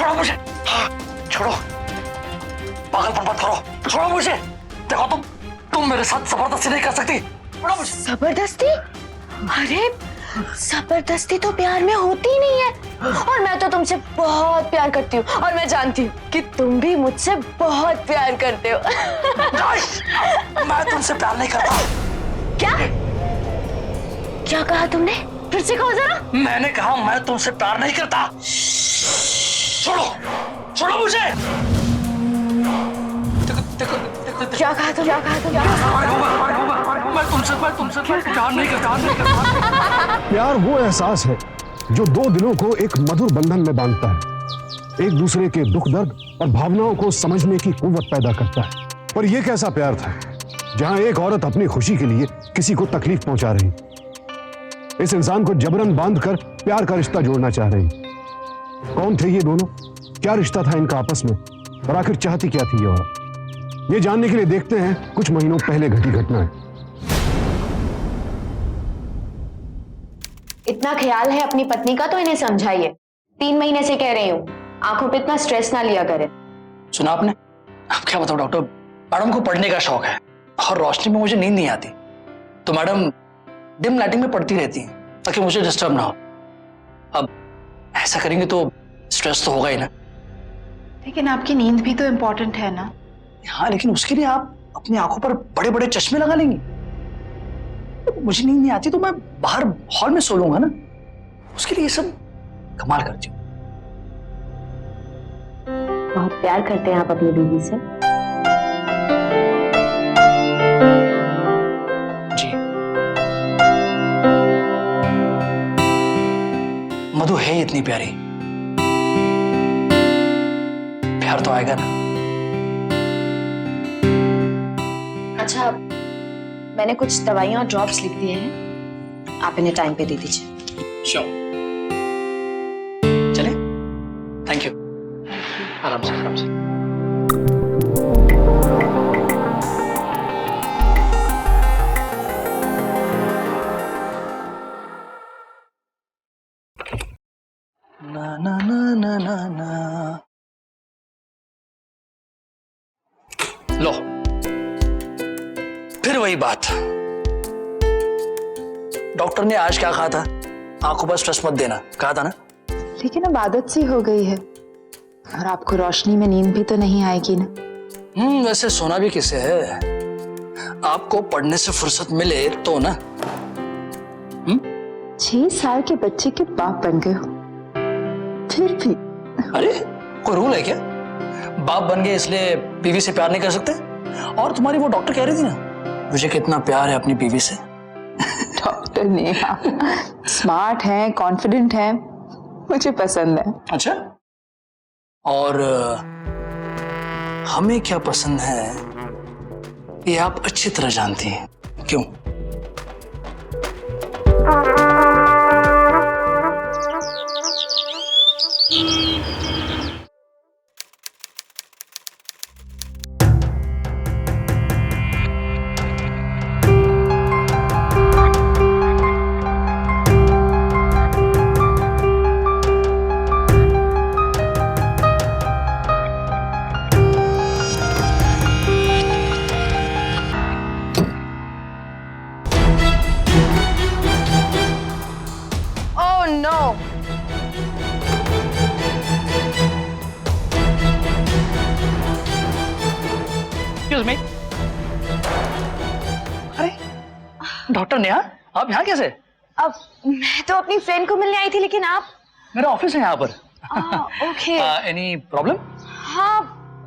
छोड़ो मुझे, हाँ, छोड़ो, पागलपन मत करो, छोड़ो मुझे। देखो तुम मेरे साथ जबरदस्ती नहीं कर सकती, छोड़ो मुझे। जबरदस्ती? अरे जबरदस्ती तो प्यार में होती ही नहीं है। और मैं तो तुमसे बहुत प्यार करती हूँ और मैं जानती हूँ कि तुम भी मुझसे बहुत प्यार करते हो। मैं तुमसे प्यार नहीं करता। क्या? क्या कहा तुमने? फिर से कहो जरा। मैंने कहा मैं तुमसे प्यार नहीं करता। छोड़ो, छोड़ो मुझे। देखो, क्या कहा तुम? मैं तुमसे प्यार नहीं करता। प्यार वो एहसास है जो दो दिलों को एक मधुर बंधन में बांधता है, एक दूसरे के दुख दर्द और भावनाओं को समझने की कुव्वत पैदा करता है। पर यह कैसा प्यार था जहां एक औरत अपनी खुशी के लिए किसी को तकलीफ पहुंचा रही, इस इंसान को जबरन बांधकर प्यार का रिश्ता जोड़ना चाह रही। कौन थे ये दोनों? क्या रिश्ता था इनका आपस में? और आखिर चाहती क्या थी ये औरत? ये जानने के लिए देखते हैं कुछ महीनों पहले घटी घटनाएं। इतना ख्याल है अपनी पत्नी का तो इन्हें समझाइए। 3 महीने से कह रही हूँ, आंखों पे इतना स्ट्रेस ना लिया करे। सुना आपने? अब क्या बताऊं डॉक्टर, मैडम को पढ़ने का शौक है और रोशनी में मुझे नींद नहीं आती, तो मैडम डिम लाइटिंग में पढ़ती रहती हैं ताकि मुझे डिस्टर्ब ना हो। अब ऐसा करेंगे तो स्ट्रेस तो होगा ही ना। लेकिन आपकी नींद भी तो इम्पोर्टेंट है ना। हाँ, लेकिन उसके लिए आप अपनी आंखों पर बड़े बड़े चश्मे लगा लेंगी। मुझे नींद नहीं आती तो मैं बाहर हॉल में सो लूंगा ना, उसके लिए सब कमाल करती हूँ। बहुत प्यार करते हैं आप अपनी बीवी से। जी, मधु है इतनी प्यारी, प्यार तो आएगा ना। अच्छा, मैंने कुछ दवाइयाँ और ड्रॉप्स लिख दिए हैं, आप इन्हें टाइम पे दे दीजिए। श्योर, चले? Thank you. आराम से, आराम से। ना ना ना ना ना ना। लो, फिर वही बात। डॉक्टर ने आज क्या कहा था? आंखों पर स्ट्रेस मत देना कहा था ना। लेकिन अब आदत सी हो गई है और आपको रोशनी में नींद भी तो नहीं आएगी ना। वैसे सोना भी किसे है, आपको पढ़ने से फुर्सत मिले तो ना। 6 साल के बच्चे के बाप बन गए हो, फिर भी। अरे कोई रूल है क्या? बाप बन गए इसलिए बीवी से प्यार नहीं कर सकते? और तुम्हारी वो डॉक्टर कह रही थी ना, मुझे कितना प्यार है अपनी बीवी से। डॉक्टर नेहा स्मार्ट है, कॉन्फिडेंट है, मुझे पसंद है। अच्छा, और हमें क्या पसंद है ये आप अच्छी तरह जानती हैं, क्यों? Oh no! Excuse me. अरे डॉक्टर नेहा, आप यहाँ कैसे? अब मैं तो अपनी फ्रेंड को मिलने आई थी, लेकिन आप? मेरा ऑफिस है यहाँ पर। ओके। Any problem? हाँ,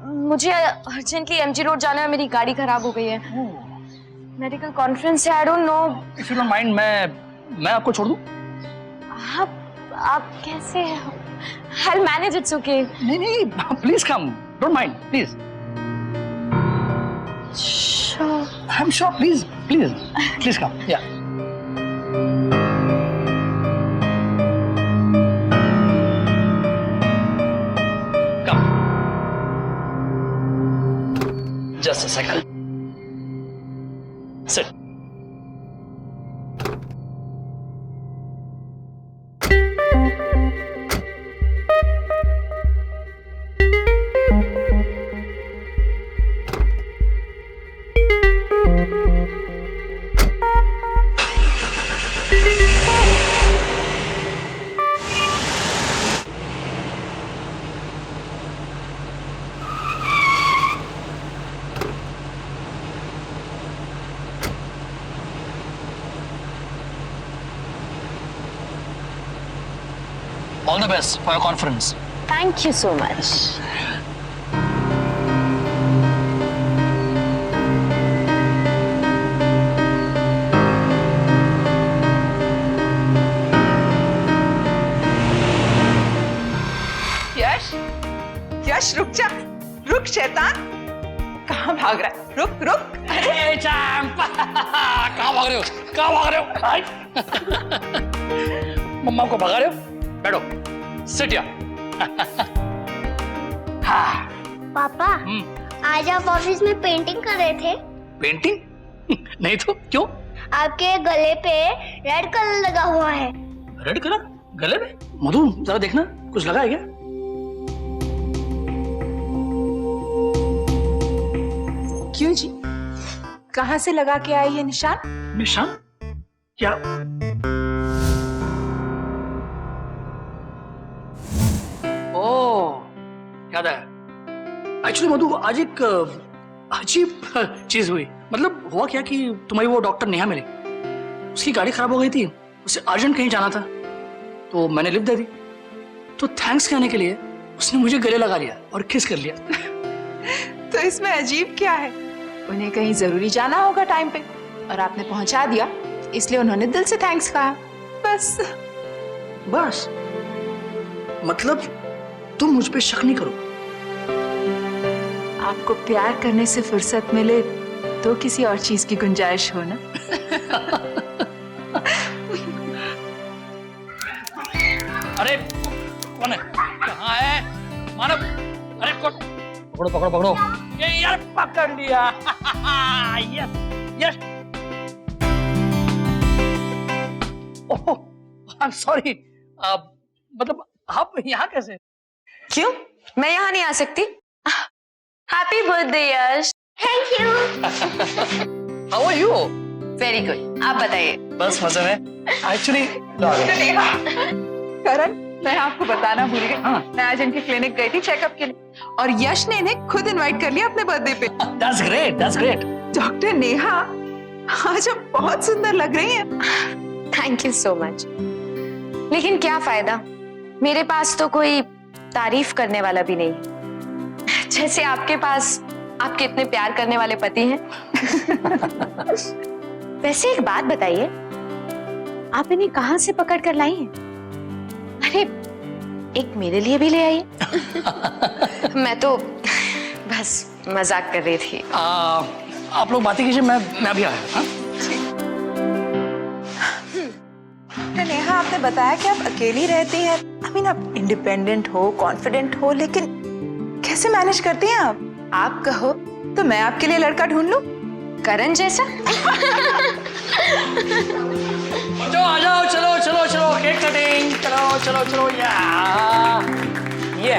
मुझे अर्जेंटली एमजी रोड जाना है, मेरी गाड़ी खराब हो गई है। मेडिकल कॉन्फ्रेंस है, I don't know. If you don't mind मैं आपको छोड़ दूं? आप कैसे? I'll manage, it's okay. नहीं, please come, don't mind, please. Sure. I'm sure, please come, yeah. Come. Just a second. Sit. All the best for your conference. Thank you so much. Yash, Yash रुक जा, रुक शैतान, कहाँ भाग रहा है? रुक रुक। ए चंपा, कहाँ भाग रहे हो? कहाँ भाग रहे हो? आई। मम्मा को भगा रहे हो? बैठो, सिट या। हाँ। पापा आज आप ऑफिस में पेंटिंग कर रहे थे। पेंटिंग? नहीं तो क्यों? आपके गले पे रेड कलर लगा हुआ है। रेड कलर गले में? मधु जरा देखना, कुछ लगा है क्या? क्यों जी, कहाँ से लगा के आई है निशान? निशान? क्या? ओह, याद आया। एक्चुअली मधु आज एक अजीब चीज हुई। मतलब हुआ क्या कि तुम्हारी वो डॉक्टर नेहा मिली, उसकी गाड़ी खराब हो गई थी, उसे अर्जेंट कहीं जाना था, तो मैंने लिफ्ट दे दी। तो थैंक्स कहने के लिए उसने मुझे गले लगा लिया और किस कर लिया। तो इसमें अजीब क्या है? उन्हें कहीं जरूरी जाना होगा टाइम पे और आपने पहुंचा दिया, इसलिए उन्होंने दिल से थैंक्स कहा, बस। बस? मतलब तुम मुझ पे शक नहीं करो? आपको प्यार करने से फुर्सत मिले तो किसी और चीज की गुंजाइश हो ना। अरे कौन है? कहाँ है मानव? अरे कौन? पकड़ो पकड़ो पकड़ो। ये यार पकड़ लिया। Yes yes. Oh I am sorry. मतलब आप यहाँ कैसे? क्यों? मैं यहाँ नहीं आ सकती? Happy birthday Yash. Thank you. How are you? Very good, आप बताइए। बस मजे में। एक्चुअली करण, मैं आपको बताना भूल गई, हाँ। मैं आज इनकी क्लिनिक गई थी चेकअप के लिए और यश ने इन्हें खुद इनवाइट कर लिया अपने बर्थडे पे। That's great, that's great. Doctor Neha, आज आप बहुत सुंदर लग रही हैं। Thank you so much. लेकिन क्या फायदा, मेरे पास तो कोई तारीफ करने वाला भी नहीं, जैसे आपके पास आपके इतने प्यार करने वाले पति हैं। वैसे एक बात बताइए, आप इन्हें कहाँ से पकड़ कर लाई हैं? अरे एक मेरे लिए भी ले आइए। मैं तो बस मजाक कर रही थी। आप लोग बातें कीजिए, मैं भी आया। हाँ? डॉक्टर नेहा, आपने बताया कि आप अकेली रहती हैं। आई मीन, आप इंडिपेंडेंट हो, कॉन्फिडेंट हो, लेकिन कैसे मैनेज करती हैं आप? आप कहो तो मैं आपके लिए लड़का ढूंढ लूं? करण जैसा? आ जाओ, चलो चलो चलो, केक कटिंग, चलो चलो चलो। ये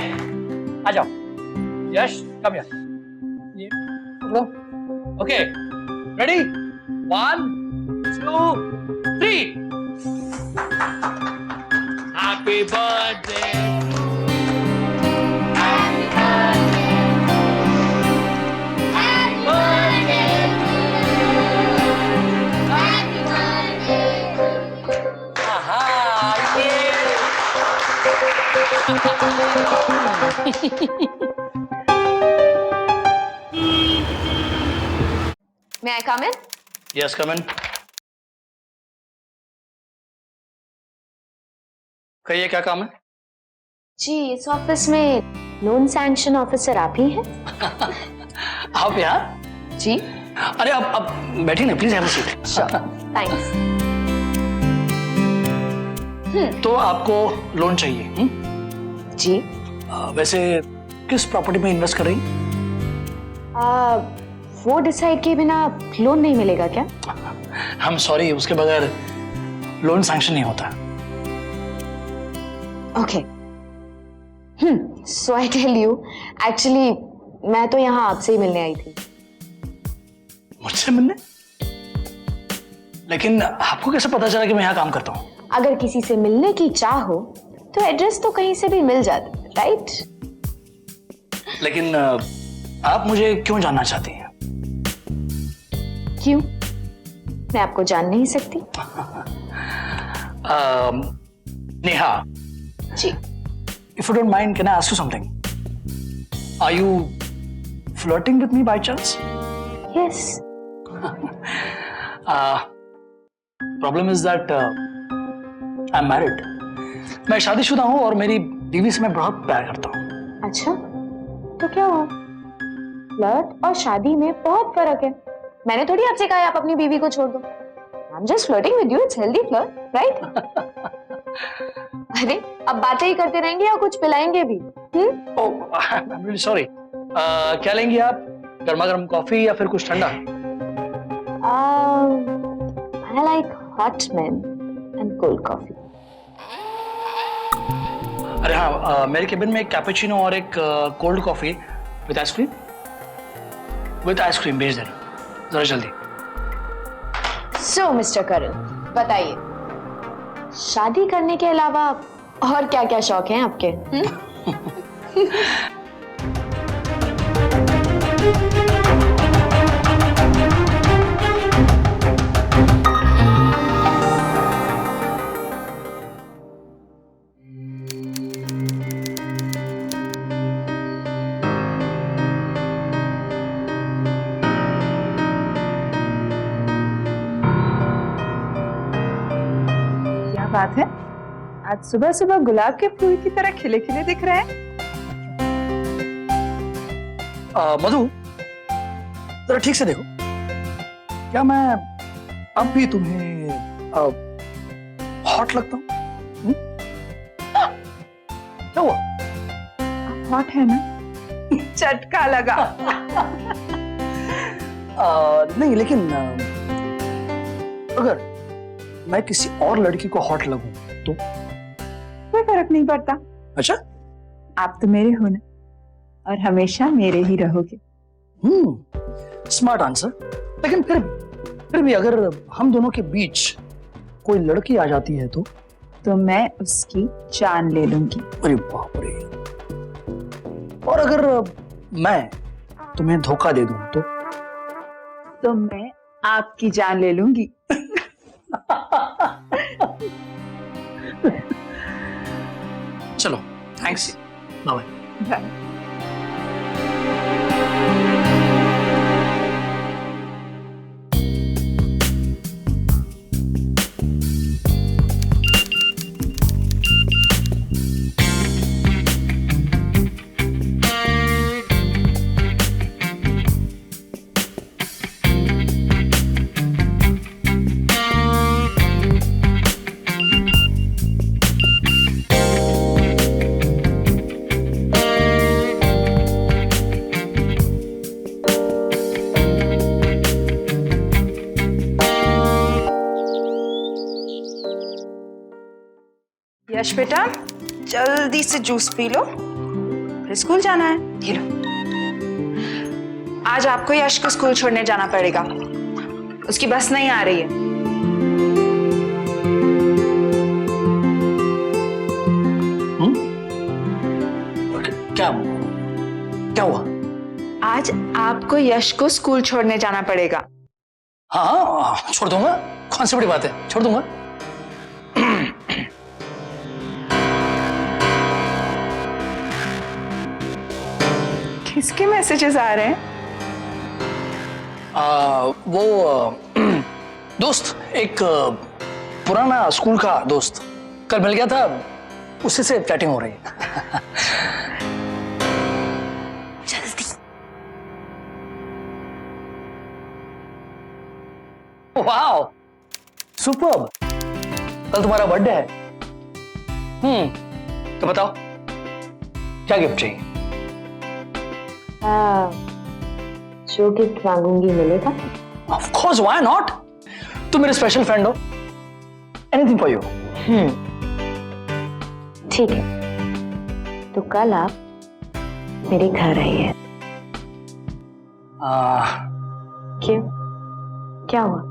आ जाओ। यश कम यार, ये लो। Okay ready, 1 2 3। Happy birthday. May I come in? Yes, come in. कहिए क्या काम है? जी, इस ऑफिस में लोन सैंक्शन ऑफिसर आप ही हैं? आप यहाँ? जी। अरे आप बैठिए ना, please have a seat. Thanks. तो आपको लोन चाहिए? जी। वैसे किस प्रॉपर्टी में इन्वेस्ट कर रही? वो डिसाइड किए बिना लोन नहीं मिलेगा क्या? हम सॉरी, उसके बगैर लोन सैंक्शन नहीं होता। Okay. So I tell you, actually मैं तो यहाँ आपसे ही मिलने आई थी। मुझसे मिलने? लेकिन आपको कैसे पता चला कि मैं यहाँ काम करता हूँ? अगर किसी से मिलने की चाह हो तो एड्रेस तो कहीं से भी मिल जाता, राइट? लेकिन आप मुझे क्यों जानना चाहती हैं? क्यों? मैं आपको जान नहीं सकती? नेहा, जी। If you don't mind, can I ask you something? Are you flirting with me by chance? Yes. Problem is that I'm married. मैं शादीशुदा हूँ और मेरी बीवी से मैं बहुत प्यार करता हूँ। अच्छा, तो क्या हुआ? फ्लर्ट और शादी में बहुत फर्क है। मैंने थोड़ी आपसे कहा है आप अपनी बीवी को छोड़ दो। I'm just flirting with you. It's healthy flirt, right? अरे, अब बातें ही करते रहेंगे या कुछ पिलाएंगे भी? Oh, I'm really sorry. क्या लेंगी आप? गर्मा गर्म कॉफी या फिर कुछ ठंडा? I like hot men and cold coffee. अरे हाँ, मेरे केबिन में एक कैपेचिनो और एक cold coffee with ice cream. With ice cream भेज देना जरा जल्दी। So, मिस्टर करण, बताइए, शादी करने के अलावा और क्या-क्या शौक हैं आपके? क्या बात है, आज सुबह सुबह गुलाब के फूल की तरह खिले खिले दिख रहे हैं। मधु, जरा ठीक से देखो, क्या मैं अब भी तुम्हें हॉट लगता हूँ? क्या हुआ? हॉट है ना? चटका लगा। नहीं, लेकिन अगर मैं किसी और लड़की को हॉट लगूं तो? कोई फर्क नहीं पड़ता। अच्छा? आप तो मेरे हो ना, और हमेशा मेरे ही रहोगे। Smart answer. लेकिन फिर भी अगर हम दोनों के बीच कोई लड़की आ जाती है तो मैं उसकी जान ले लूंगी। अरे बाप रे। और अगर मैं तुम्हें धोखा दे दूं तो मैं आपकी जान ले लूंगी। चलो, थैंक्स, बाय। बाय। यश बेटा, जल्दी से जूस पी लो, फिर स्कूल जाना है। ये लो, आज आपको यश को स्कूल छोड़ने जाना पड़ेगा, उसकी बस नहीं आ रही है। क्या हुआ? आज आपको यश को स्कूल छोड़ने जाना पड़ेगा। हाँ, छोड़ दूंगा, कौन सी बड़ी बात है, छोड़ दूंगा। किसके मैसेजेस आ रहे हैं? वो दोस्त, एक पुराना स्कूल का दोस्त कल मिल गया था, उसी से चैटिंग हो रही है। जल्दी। Wow, superb. कल तुम्हारा बर्थडे है। तो बताओ क्या गिफ्ट चाहिए? जो गिफ्ट मांगूंगी मिलेगा? Of course, why not? तुम मेरे स्पेशल फ्रेंड हो। Anything for you. ठीक है, तो कल आप मेरे घर आइए। क्यों? क्या हुआ?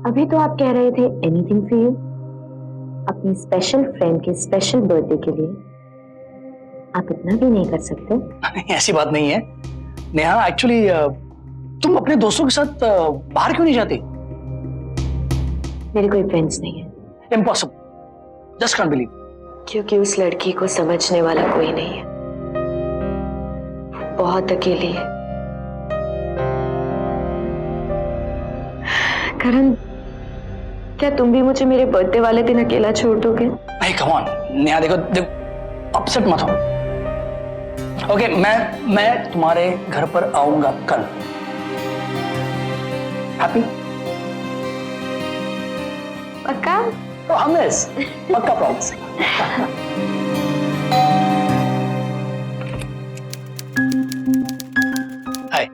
अभी तो आप कह रहे थे एनीथिंग फॉर यू। अपनी स्पेशल फ्रेंड के स्पेशल बर्थडे के लिए आप इतना भी नहीं कर सकते? ऐसी बात नहीं है नेहा, एक्चुअली तुम अपने दोस्तों के साथ बाहर क्यों नहीं जाती? मेरे कोई फ्रेंड्स नहीं है। Impossible, just can't believe. क्योंकि उस लड़की को समझने वाला कोई नहीं है, बहुत अकेली है। करण, क्या तुम भी मुझे मेरे बर्थडे वाले दिन अकेला छोड़ दोगे? भाई कम ऑन नेहा, देखो देखो अपसेट मत हो। ओके, मैं तुम्हारे घर पर आऊंगा कल। हैप्पी? पक्का? प्रॉमिस, पक्का प्रॉमिस। हाय।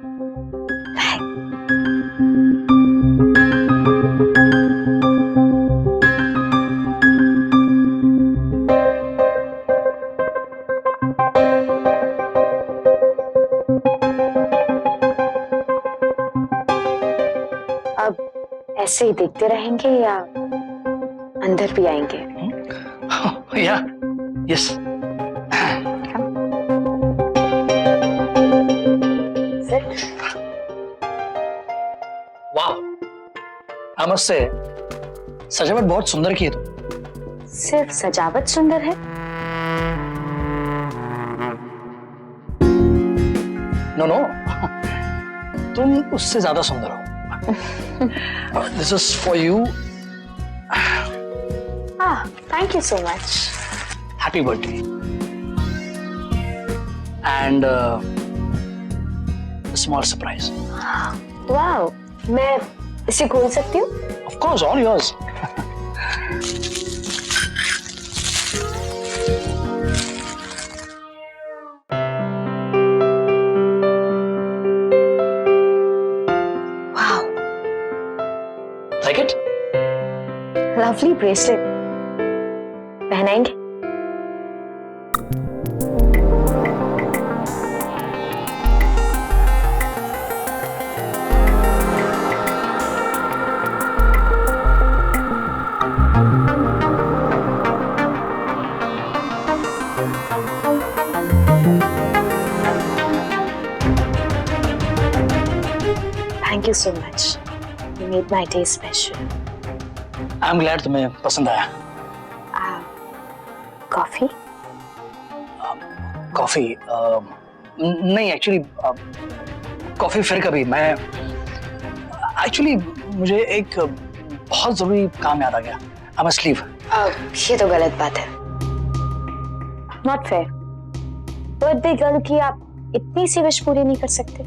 अब ऐसे ही देखते रहेंगे या अंदर भी आएंगे? या यस। वाह, आई मस्ट से सजावट बहुत सुंदर की है तुम। सिर्फ सजावट सुंदर है? नो नो, तुम उससे ज्यादा सुंदर हो। This is for you. Thank you so much. Happy birthday and small surprise. Wow, मैं इसे खोल सकती हूँ? Of course, all yours. Wow, like it? Lovely bracelet. पहनाएंगे? Thank you so much. You made my day special. I am glad तुम्हें पसंद आया। Coffee? Coffee? नहीं, एक्चुअली कॉफी फिर कभी। मैं एक्चुअली मुझे एक बहुत जरूरी काम याद आ गया। I must leave. ये तो गलत बात है। Not fair. बर्थडे गर्ल की आप इतनी सी विश पूरी नहीं कर सकते?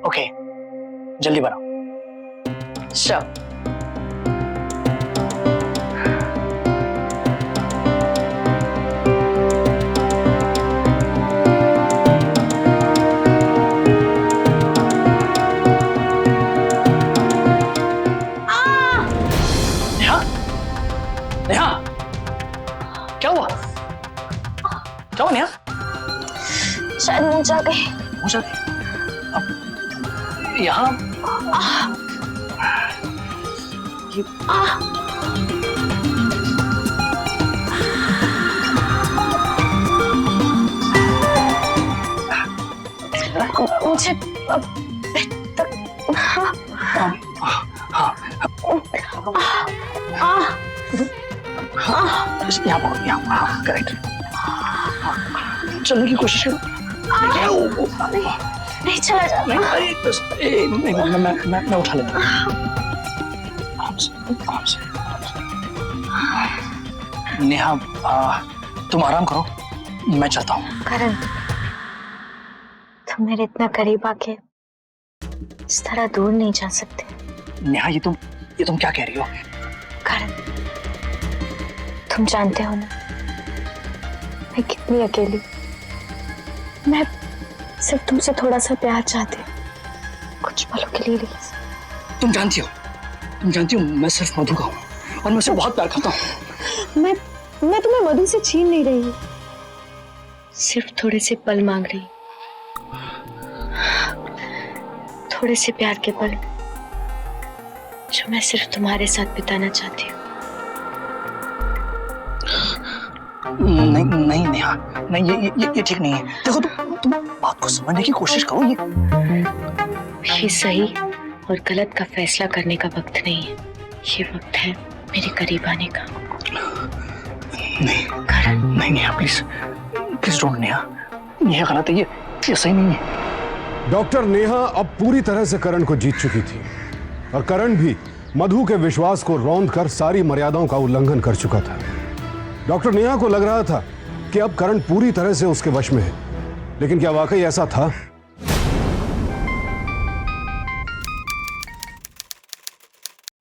ओके, जल्दी बनाओ। श्योर। नेहा, नेहा, क्या हुआ? क्या हुआ नेहा? शायद मुंह जा गई। हो जाती अब यहाँ मुझे बेड तक। हाँ, यहाँ पकड़ो, यहाँ। हाँ, करेक्ट। चलने की कोशिश करो। नहीं चला जा। नहीं, अरे बस मैं उठा लेता हूँ। आराम से, आराम से। नेहा, तुम आराम करो, मैं चलता हूँ। करण, तुम मेरे इतना करीब आके इस तरह दूर नहीं जा सकते। नेहा, ये तुम क्या कह रही हो? करण, तुम जानते हो ना मैं कितनी अकेली। मैं सिर्फ तुमसे थोड़ा सा प्यार चाहती हूँ, कुछ पलों के लिए। तुम जानती हो मैं सिर्फ मधु का हूँ और मैं उसे बहुत प्यार करता हूँ। मैं तुम्हें मधु से छीन नहीं रही हूँ, सिर्फ थोड़े से पल मांग रही हूँ। थोड़े से प्यार के पल जो मैं सिर्फ तुम्हारे साथ बिताना चाहती हूँ। नहीं नेहा, नहीं, ये ठीक नहीं है। देखो तुम बात को समझने की कोशिश करो। ये सही और गलत का फैसला करने का वक्त नहीं है। ये वक्त है मेरे करीब आने का। नहीं करण, नहीं Neha, please please don't Neha, ये गलत है, ये सही नहीं है। डॉक्टर नेहा अब पूरी तरह से करण को जीत चुकी थी और करण भी मधु के विश्वास को रौंद कर सारी मर्यादाओं का उल्लंघन कर चुका था। डॉक्टर नेहा को लग रहा था कि अब करण पूरी तरह से उसके वश में है, लेकिन क्या वाकई ऐसा था?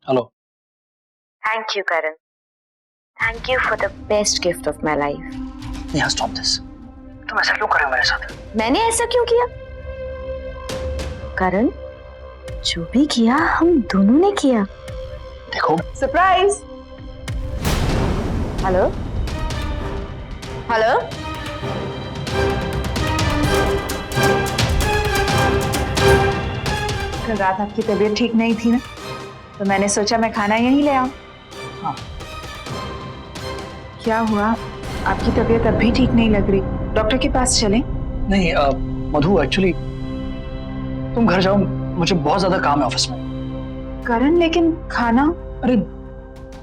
Hello. Thank you Karan, thank you for the best gift of my life. Neha stop this, तुम ऐसा क्यों कर रहे हो मेरे साथ? मैंने ऐसा क्यों किया? करण, जो भी किया हम दोनों ने किया। देखो सरप्राइज। हेलो हेलो, कल रात आपकी तबीयत ठीक नहीं थी ना, तो मैंने सोचा मैं खाना यहीं ले आऊं। हाँ। क्या हुआ, आपकी तबीयत अब भी ठीक नहीं लग रही, डॉक्टर के पास चलें? नहीं मधु, एक्चुअली तुम घर जाओ, मुझे बहुत ज्यादा काम है ऑफिस में। करण, लेकिन खाना? अरे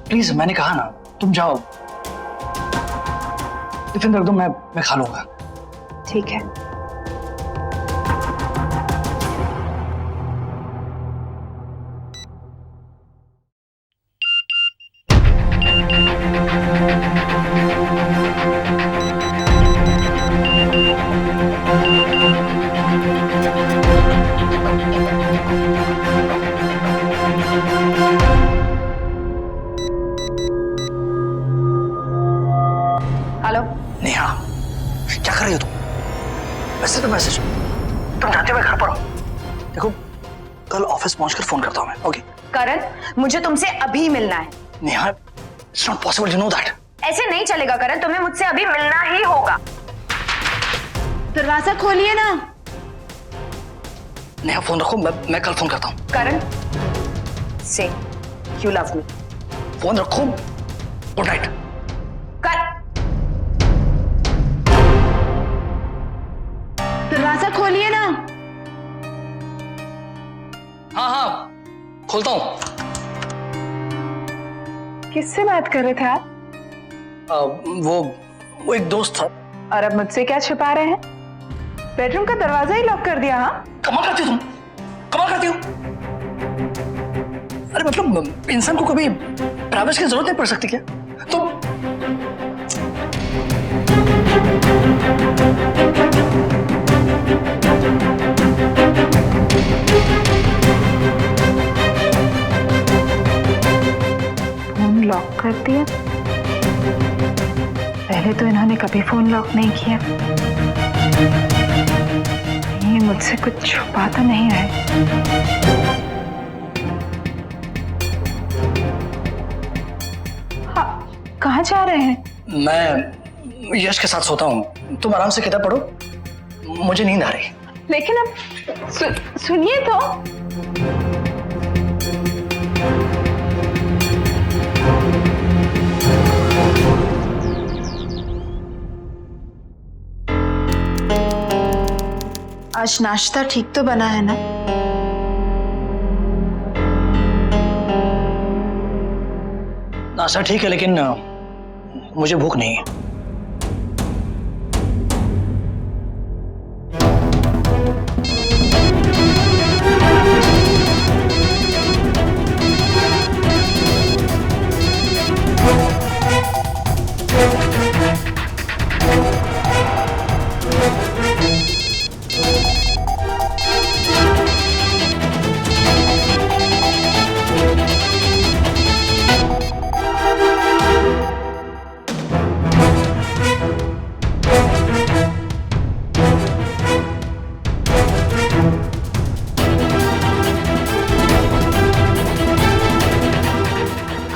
प्लीज, मैंने कहा ना, तुम जाओ, टिफिन रख दो, मैं खा लूंगा। ठीक है। हेलो। नेहा, क्या कर रही हो तुम? वैसे तो मैसेज, तुम जानते हो मैं घर पर हूँ। देखो, कल ऑफिस पहुंचकर फोन करता हूँ मैं, ओके? करण, मुझे तुमसे अभी मिलना है। Neha, it's not possible, you know that. ऐसे नहीं चलेगा करण, तुम्हें मुझसे अभी मिलना ही होगा। दरवाजा खोलिए ना। नेहा फोन रखो, मैं कल फोन करता हूँ। करण, से यू लव मी। फोन रखो, गुड नाइट। दरवाजा खोलिए ना। हाँ हाँ, खोलता हूँ। किससे बात कर रहे थे आप? वो एक दोस्त था। और अब मुझसे क्या छुपा रहे हैं? बेडरूम का दरवाजा ही लॉक कर दिया? हाँ, कमाल करती हो तुम, कमाल करती हो। अरे मतलब इंसान को कभी प्राइवेसी की जरूरत नहीं पड़ सकती क्या? तुम फोन लॉक कर दिया? पहले तो इन्होंने कभी फोन लॉक नहीं किया। ये मुझसे कुछ छुपा तो नहीं रहे। हाँ, कहाँ जा रहे हैं? मैं यश के साथ सोता हूँ, तुम आराम से किताब पढ़ो, मुझे नींद आ रही। लेकिन अब सुनिए तो। आज नाश्ता ठीक तो बना है ना? नाश्ता ठीक है, लेकिन मुझे भूख नहीं है।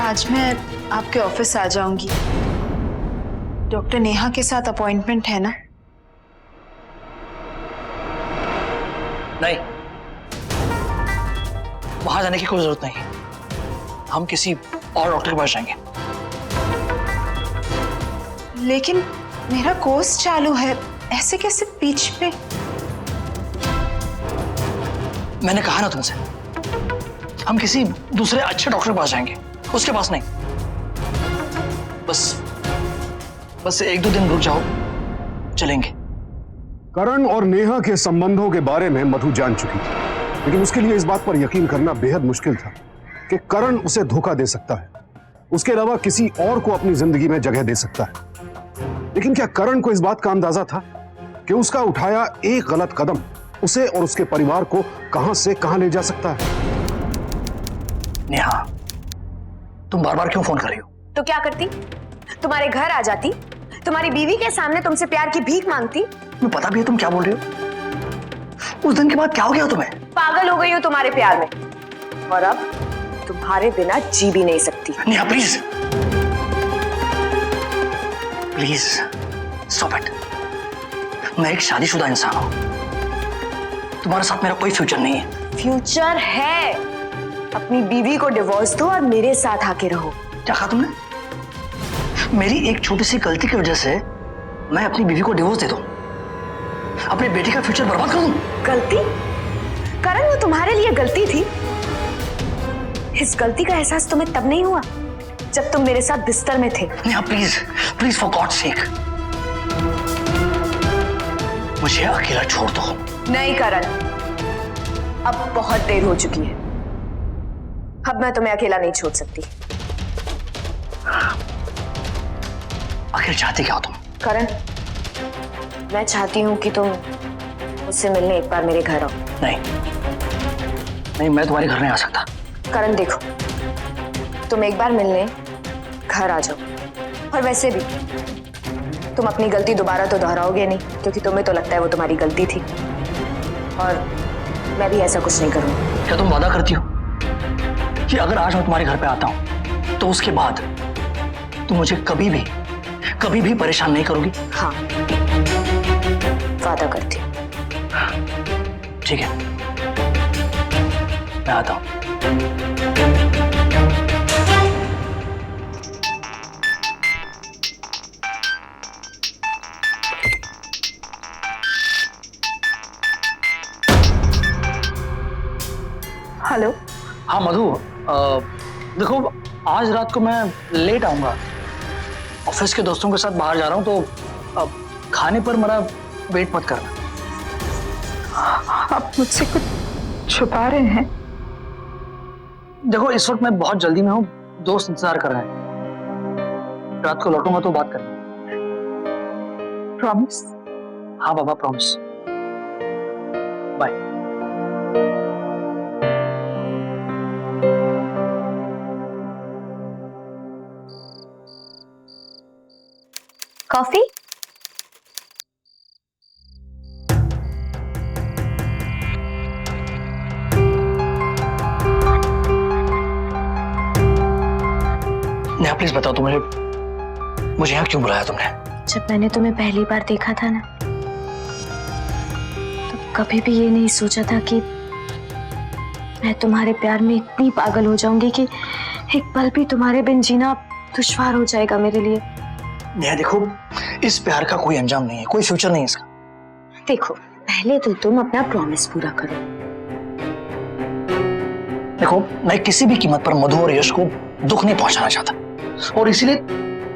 आज मैं आपके ऑफिस आ जाऊंगी। डॉक्टर नेहा के साथ अपॉइंटमेंट है ना? नहीं, वहां जाने की कोई जरूरत नहीं, हम किसी और डॉक्टर के पास जाएंगे। लेकिन मेरा कोर्स चालू है, ऐसे कैसे बीच में? मैंने कहा ना तुमसे, हम किसी दूसरे अच्छे डॉक्टर के पास जाएंगे, उसके पास नहीं। बस बस 1-2 दिन रुक जाओ, चलेंगे। करण और नेहा के संबंधों के बारे में मधु जान चुकी थी, लेकिन उसके लिए इस बात पर यकीन करना बेहद मुश्किल था कि करण उसे धोखा दे सकता है, उसके अलावा किसी और को अपनी जिंदगी में जगह दे सकता है। लेकिन क्या करण को इस बात का अंदाजा था कि उसका उठाया एक गलत कदम उसे और उसके परिवार को कहां से कहां ले जा सकता है? नेहा, तुम बार बार क्यों फोन कर रही हो? तो क्या करती? तुम्हारे घर आ जाती, तुम्हारी बीवी के सामने तुमसे प्यार की भीख मांगती। तुम्हें पता भी है तुम क्या बोल रही हो? उस दिन के बाद क्या हो गया तुम्हें? पागल हो गई हो तुम्हारे प्यार में, और अब तुम्हारे बिना जी भी नहीं सकती। Neha please please stop it. मैं एक शादीशुदा इंसान हूं, तुम्हारे साथ मेरा कोई फ्यूचर नहीं है। फ्यूचर है। अपनी बीवी को डिवोर्स दो और मेरे साथ आके रहो। क्या कहा तुमने? मेरी एक छोटी सी गलती की वजह से मैं अपनी बीवी को डिवोर्स दे दूं, अपनी बेटी का फ्यूचर बर्बाद कर दूं? गलती? करण, वो तुम्हारे लिए गलती थी। इस गलती का एहसास तुम्हें तब नहीं हुआ जब तुम मेरे साथ बिस्तर में थे। Neha please please for God sake मुझे अकेला छोड़ दो। नहीं करण, अब बहुत देर हो चुकी है। अब मैं तुम्हें अकेला नहीं छोड़ सकती। आखिर चाहती क्या हो तुम? करण, मैं चाहती हूँ कि तुम मुझसे मिलने एक बार मेरे घर आओ। नहीं नहीं, मैं तुम्हारे घर नहीं आ सकता। करण देखो, तुम एक बार मिलने घर आ जाओ, और वैसे भी तुम अपनी गलती दोबारा तो दोहराओगे नहीं, क्योंकि तुम्हें तो लगता है वो तुम्हारी गलती थी, और मैं भी ऐसा कुछ नहीं करूँगी। क्या तुम वादा करती हो कि अगर आज मैं तुम्हारे घर पे आता हूं तो उसके बाद तुम मुझे कभी भी परेशान नहीं करोगी? हाँ, वादा करती हूँ। ठीक है, मैं आता हूं। हेलो। हाँ मधु, देखो आज रात को मैं लेट आऊंगा। ऑफिस के दोस्तों के साथ बाहर जा रहा हूँ, तो खाने पर मेरा वेट मत करना। आप मुझसे कुछ छुपा रहे हैं? देखो इस वक्त मैं बहुत जल्दी में हूँ, दोस्त इंतजार कर रहे हैं। रात को लौटूंगा तो बात करेंगे। प्रॉमिस? हाँ बाबा, promise. Bye. Coffee? Neha please बताओ, मुझे यहाँ क्यों बुलाया तुमने? जब मैंने तुम्हें पहली बार देखा था ना, तो कभी भी ये नहीं सोचा था कि मैं तुम्हारे प्यार में इतनी पागल हो जाऊंगी कि एक पल भी तुम्हारे बिन जीना दुश्वार हो जाएगा मेरे लिए। नेहा देखो, इस प्यार का कोई अंजाम नहीं है, कोई फ्यूचर नहीं है इसका। देखो, पहले तो तुम अपना प्रॉमिस पूरा करो। देखो, मैं किसी भी कीमत पर मधु और यश को दुख नहीं पहुंचाना चाहता, और इसीलिए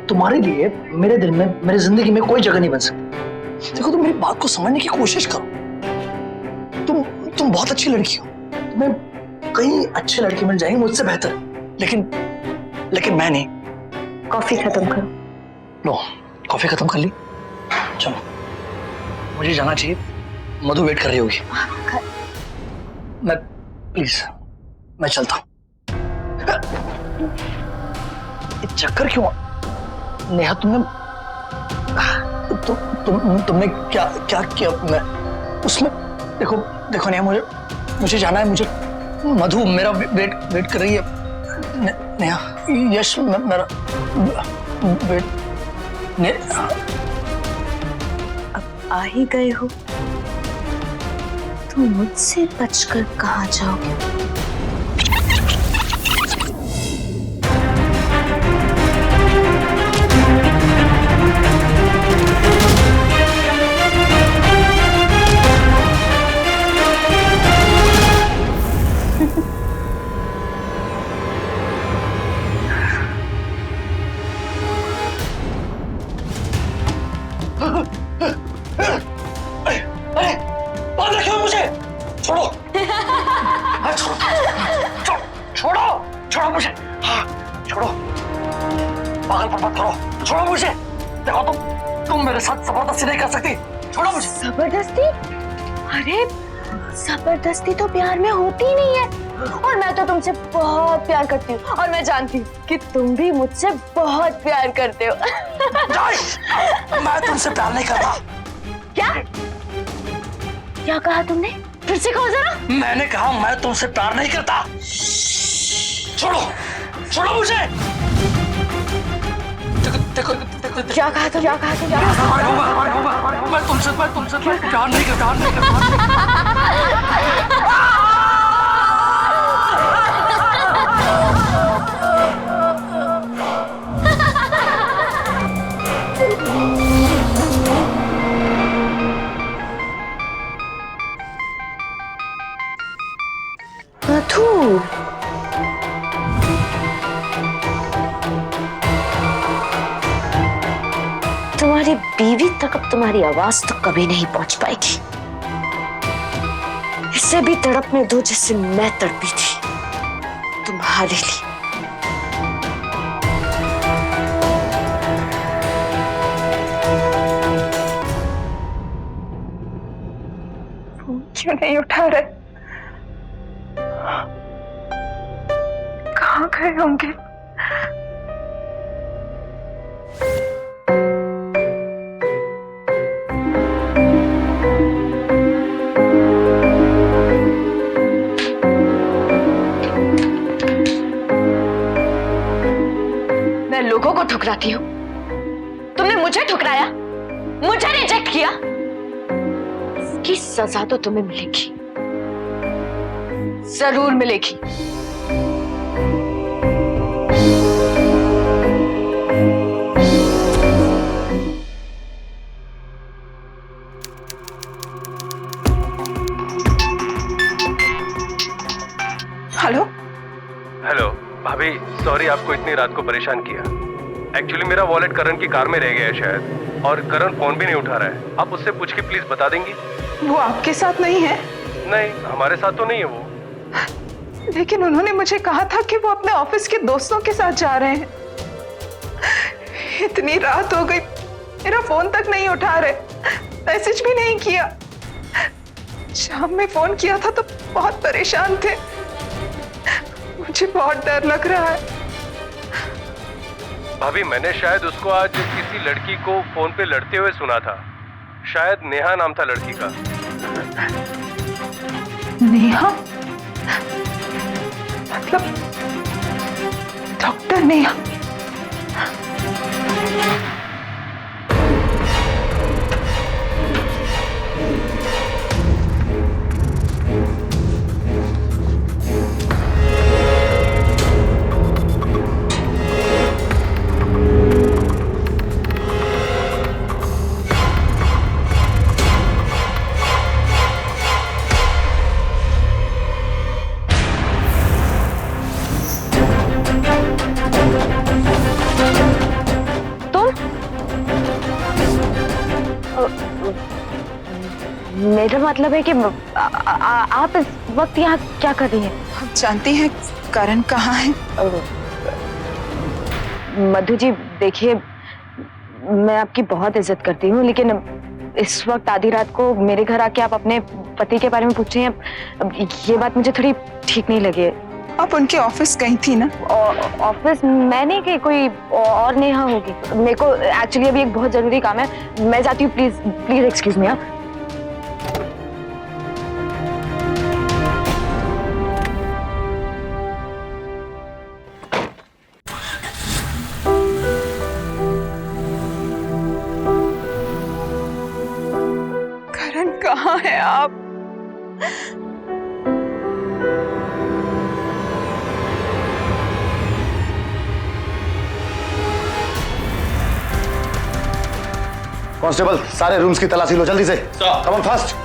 तुम्हारे लिए मेरे दिल में, मेरी जिंदगी में कोई जगह नहीं बन सकती। देखो, तुम मेरी बात को समझने की कोशिश करो। तुम बहुत अच्छी लड़की हो, तुम्हें कई अच्छे लड़के मिल जाएंगे मुझसे बेहतर, लेकिन मैं नहीं। कॉफी खत्म करो। लो, कॉफी खत्म कर ली? चलो, मुझे जाना चाहिए, मधु वेट कर रही होगी। प्लीज मैं चलता हूं। चक्कर क्यों? नेहा तुमने क्या किया? मैं उसमें देखो नेहा, मुझे जाना है। मुझे मधु मेरा वेट कर रही है। नेहा, यश मेरा वेट। अब आ ही गए हो, तुम मुझसे बचकर कहाँ जाओगे? पागलपन मत करो, छोड़ो मुझे। देखो तुम मेरे साथ जबरदस्ती नहीं कर सकती, छोड़ो मुझे। जबरदस्ती? अरे जबरदस्ती तो प्यार में होती ही नहीं है। और मैं तो तुमसे बहुत प्यार करती हूँ और मैं जानती हूँ कि तुम भी मुझसे बहुत प्यार करते हो। मैं तुमसे प्यार नहीं करता। क्या? क्या कहा तुमने? फिर से कहो जरा। मैंने कहा मैं तुमसे प्यार नहीं करता। छोड़ो, छोड़ो मुझे। देखो देखो देखो, क्या कहा तुम? मैं तुमसे प्यार नहीं करता। मधु, तुम्हारी बीवी तक अब तुम्हारी आवाज तो कभी नहीं पहुंच पाएगी। इससे भी तड़पने दो जैसे मैं तड़पी थी तुम्हारे लिए। क्यों नहीं उठा रहे? कहाँ गए होंगे? मैं लोगों को ठुकराती हूँ, तुमने मुझे ठुकराया, मुझे रिजेक्ट किया। इसकी सजा तो तुम्हें मिलेगी, जरूर मिलेगी। हेलो हेलो भाभी, सॉरी आपको इतनी रात को परेशान किया। एक्चुअली मेरा वॉलेट करण की कार में रह गया है शायद, और करण फोन भी नहीं उठा रहा है। आप उससे पूछ के प्लीज बता देंगी? वो आपके साथ नहीं है? नहीं, हमारे साथ तो नहीं है वो। लेकिन उन्होंने मुझे कहा था कि वो अपने ऑफिस के दोस्तों के साथ जा रहे हैं। इतनी रात हो गई, मेरा फोन तक नहीं उठा रहे, मैसेज भी नहीं किया। शाम में फोन किया था तो बहुत परेशान थे। मुझे बहुत डर लग रहा है। भाभी, मैंने शायद उसको आज किसी लड़की को फोन पे लड़ते हुए सुना था। शायद नेहा नाम था लड़की का। नेहा? मतलब डॉक्टर नेहा? मेरा मतलब है कि आप इस वक्त यहाँ क्या कर रही हैं? आप जानती हैं करण कहाँ है? मधु जी देखिए, मैं आपकी बहुत इज्जत करती हूँ, लेकिन इस वक्त आधी रात को मेरे घर आके आप अपने पति के बारे में पूछ रही हैं, अब ये बात मुझे थोड़ी ठीक नहीं लगी। आप उनके ऑफिस गई थी ना? ऑफिस मैंने कि कोई और नेहा होगी। मेरे को एक्चुअली अभी एक बहुत जरूरी काम है, मैं जाती हूँ। Please please excuse me. Karan कहाँ है आप? कांस्टेबल, सारे रूम्स की तलाशी लो जल्दी से। Come on fast.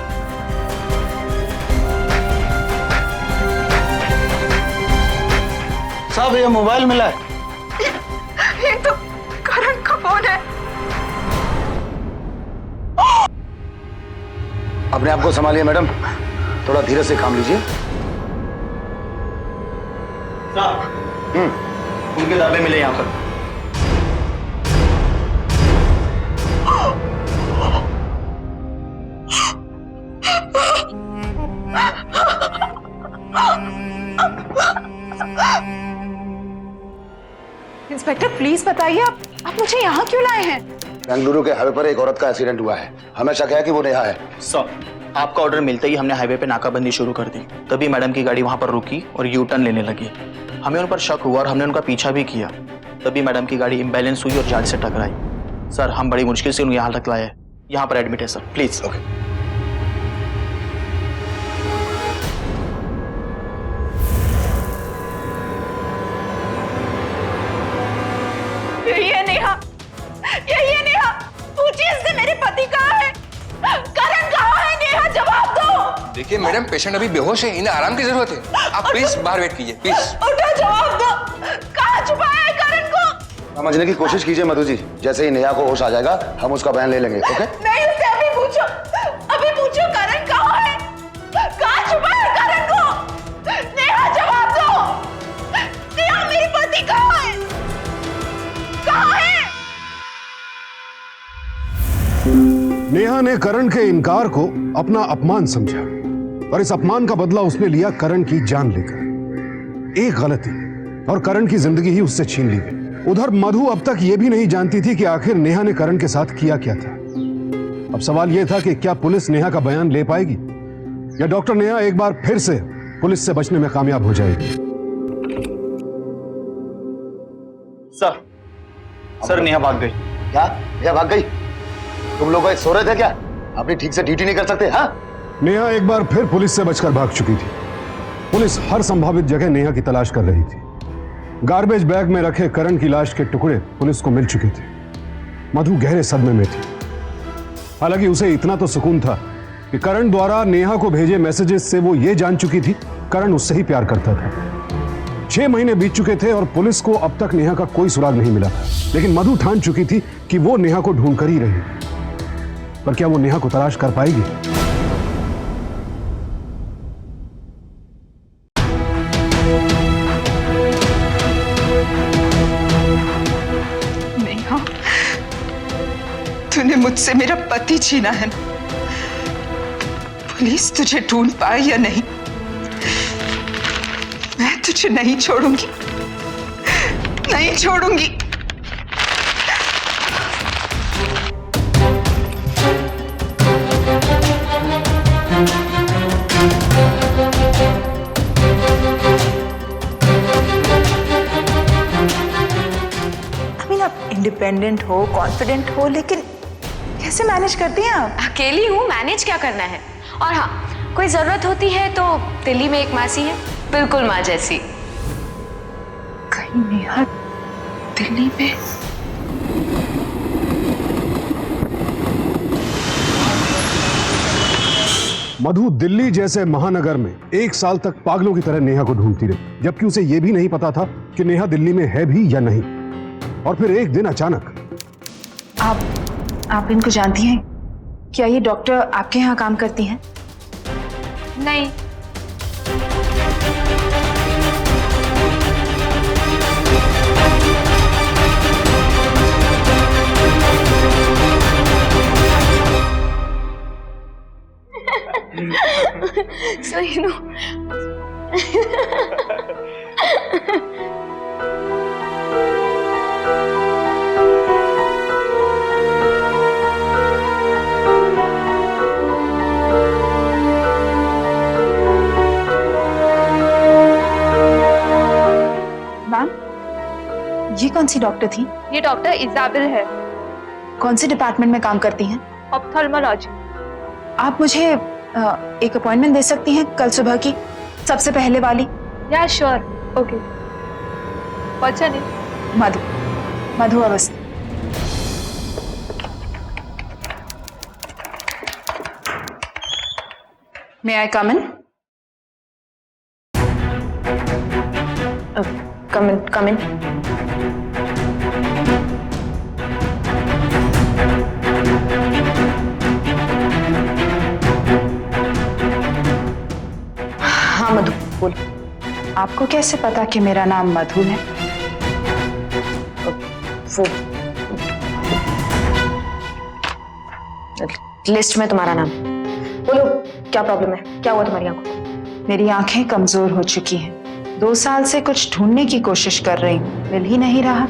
साहब, ये मोबाइल मिला है। ये तो करण का फोन है। अपने आप को संभालिए मैडम, थोड़ा धीरे से काम लीजिए। उनके दावे मिले यहाँ पर। इंस्पेक्टर प्लीज बताइए, आप मुझे यहाँ क्यों लाए हैं? बेंगलुरु के हाईवे पर एक औरत का एक्सीडेंट हुआ है, हमें शक है कि वो नेहा है। सर, आपका ऑर्डर मिलते ही हमने हाईवे पे नाकाबंदी शुरू कर दी। तभी मैडम की गाड़ी वहां पर रुकी और यू टर्न लेने लगी। हमें उन पर शक हुआ और हमने उनका पीछा भी किया। तभी मैडम की गाड़ी इम्बैलेंस हुई और जाल से टकराई। सर, हम बड़ी मुश्किल से उन्हें यहाँ तक लाए हैं। यहाँ पर एडमिट है सर, प्लीज। ओके। ये नेहा, ये नेहा, पूछिए इससे मेरे पति कहाँ है? करण कहाँ है? नेहा जवाब दो। देखिए मैडम, पेशेंट अभी बेहोश है, इन्हें आराम की जरूरत है। आप प्लीज बाहर वेट कीजिए, प्लीज। उठो, जवाब दो, कहाँ छुपाया है करण को? समझने की कोशिश कीजिए मधु जी, जैसे ही नेहा को होश आ जाएगा हम उसका बयान ले लेंगे। ओके? नहीं, उससे अभी पूछो करण कहाँ है? कहाँ छुपाया है करण को? नेहा जवाब दो। नेहा, मेरे पति कहाँ है? कहाँ है? नेहा ने करण के इनकार को अपना अपमान समझा और इस अपमान का बदला उसने लिया करण की जान लेकर। एक गलती और करण की जिंदगी ही उससे छीन ली गई। उधर मधु अब तक यह भी नहीं जानती थी कि आखिर नेहा ने करण के साथ किया क्या था। अब सवाल यह था कि क्या पुलिस नेहा का बयान ले पाएगी या डॉक्टर नेहा एक बार फिर से पुलिस से बचने में कामयाब हो जाएगी। सर, नेहा भाग गई। क्या नेहा भाग गई? तुम लोग सो रहे थे क्या? अपनी ठीक से ड्यूटी नहीं कर सकते? हाँ, नेहा एक बार फिर पुलिस से बचकर भाग चुकी थी। पुलिस हर संभावित जगह नेहा की तलाश कर रही थी। गार्बेज बैग में रखे करण की लाश के टुकड़े पुलिस को मिल चुके थे। मधु गहरे सदमे में थी। हालांकि उसे इतना तो सुकून था कि करण द्वारा नेहा को भेजे मैसेजेस से वो ये जान चुकी थी करण उससे ही प्यार करता था। 6 महीने बीत चुके थे और पुलिस को अब तक नेहा का कोई सुराग नहीं मिला था। लेकिन मधु ठान चुकी थी कि वो नेहा को ढूंढ कर ही रही। पर क्या वो नेहा को तलाश कर पाएगी? नेहा, तूने मुझसे मेरा पति छीना है। पुलिस तुझे ढूंढ पाए या नहीं, मैं तुझे नहीं छोड़ूंगी, नहीं छोड़ूंगी। आप इंडिपेंडेंट हो, कॉन्फिडेंट हो, लेकिन कैसे मैनेज करती हैं आप? अकेली हूँ, मैनेज क्या करना है। और हाँ, कोई जरूरत होती है तो दिल्ली में एक मासी है, बिल्कुल माँ जैसी। कहीं नेहा दिल्ली में? मधु दिल्ली जैसे महानगर में 1 साल तक पागलों की तरह नेहा को ढूंढती रही, जबकि उसे यह भी नहीं पता था कि नेहा दिल्ली में है भी या नहीं। और फिर एक दिन अचानक। आप इनको जानती हैं? क्या ये डॉक्टर आपके यहाँ काम करती हैं? नहीं। So you know. मैम, ये कौन सी डॉक्टर थी? ये डॉक्टर इजाबिल है, कौन से डिपार्टमेंट में काम करती हैं? ऑप्थेल्मोलॉजी। आप मुझे एक अपॉइंटमेंट दे सकती हैं कल सुबह की, सबसे पहले वाली? या sure, okay. What's your name? Madhu Awasthi. May I come in? Come in. हाँ मधु, बोलो। आपको कैसे पता कि मेरा नाम मधु है? वो लिस्ट में तुम्हारा नाम। बोलो, क्या प्रॉब्लम है? क्या हुआ तुम्हारी आंखों को? मेरी आंखें कमजोर हो चुकी हैं। 2 साल से कुछ ढूंढने की कोशिश कर रही हूँ, मिल ही नहीं रहा।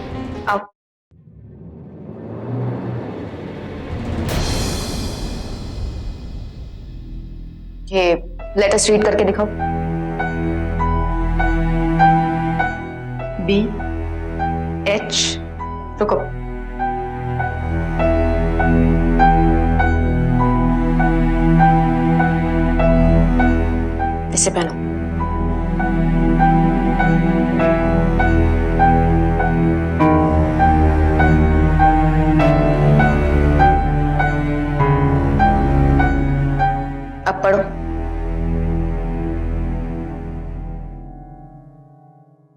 आओ। ये लेटेस्ट रीड करके दिखाओ। BH रुको। इसे पहनो। अब पढ़ो।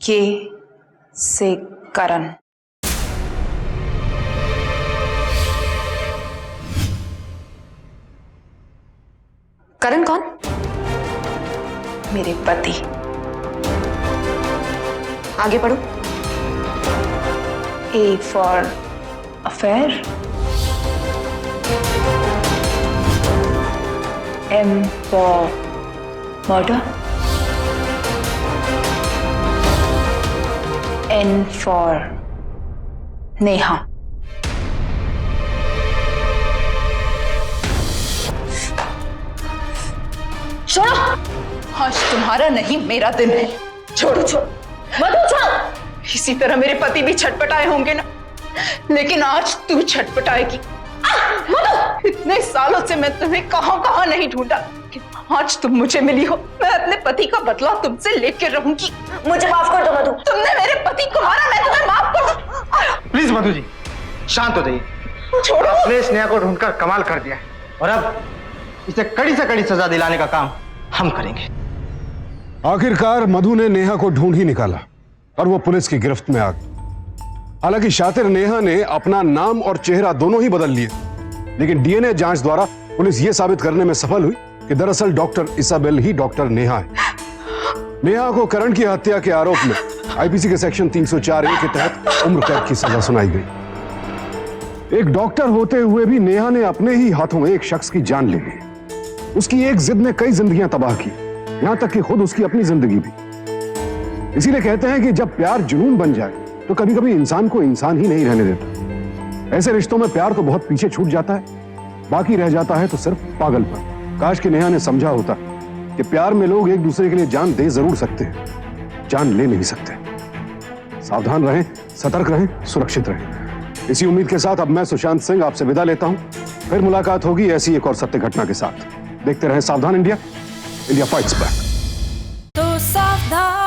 के से करण। करण कौन? मेरे पति। आगे पढ़ो। A for affair, M for murder, N for Neha. छोड़ो, आज तुम्हारा नहीं मेरा दिन है। छोड़ो छोड़ो मधु, छोड़ो। इसी तरह मेरे पति भी छटपटाए होंगे ना, लेकिन आज तू छटपटाएगी। मधु, इतने सालों से मैं तुम्हें कहां कहां नहीं ढूंढा, आज तुम मुझे मिली हो। मैं अपने पति का बदला तुमसे लेकर रहूंगी। मुझे माफ कर दो मधु। तुमने मेरे पति को मारा, मैं तुम्हें माफ कर। प्लीज मधु जी शांत हो जाइए। छोड़ो। आपने स्नेहा को ढूंढकर कमाल कर दिया है और अब इसे कड़ी से कड़ी सजा दिलाने का काम हम करेंगे। आखिरकार मधु ने नेहा को ढूंढ ही निकाला और वो पुलिस की गिरफ्त में आ गई। हालांकि शातिर नेहा ने अपना नाम और चेहरा दोनों ही बदल लिए, लेकिन डीएनए जांच द्वारा पुलिस ये साबित करने में सफल हुई कि दरअसल डॉक्टर इसाबेल ही डॉक्टर नेहा है। नेहा को करण की हत्या के आरोप में आईपीसी के सेक्शन 304A के तहत उम्र कैद की सजा सुनाई गई। एक डॉक्टर होते हुए भी नेहा ने अपने ही हाथों एक शख्स की जान ले ली। उसकी एक जिद ने कई जिंदगियां तबाह की, यहां तक कि खुद उसकी अपनी जिंदगी भी। इसीलिए कहते हैं कि जब प्यार जुनून बन जाए तो कभी कभी इंसान को इंसान ही नहीं रहने देता। ऐसे रिश्तों में प्यार तो बहुत पीछे छूट जाता है, बाकी रह जाता है तो सिर्फ पागलपन। काश कि नेहा ने समझा होता कि प्यार में लोग एक दूसरे के लिए जान दे जरूर सकते हैं, जान ले नहीं सकते। सावधान रहें, सतर्क रहें, सुरक्षित रहें। इसी उम्मीद के साथ अब मैं सुशांत सिंह आपसे विदा लेता हूं। फिर मुलाकात होगी ऐसी एक और सत्य घटना के साथ। देखते रहें सावधान इंडिया, इंडिया फाइट्स बैक। तो सावधान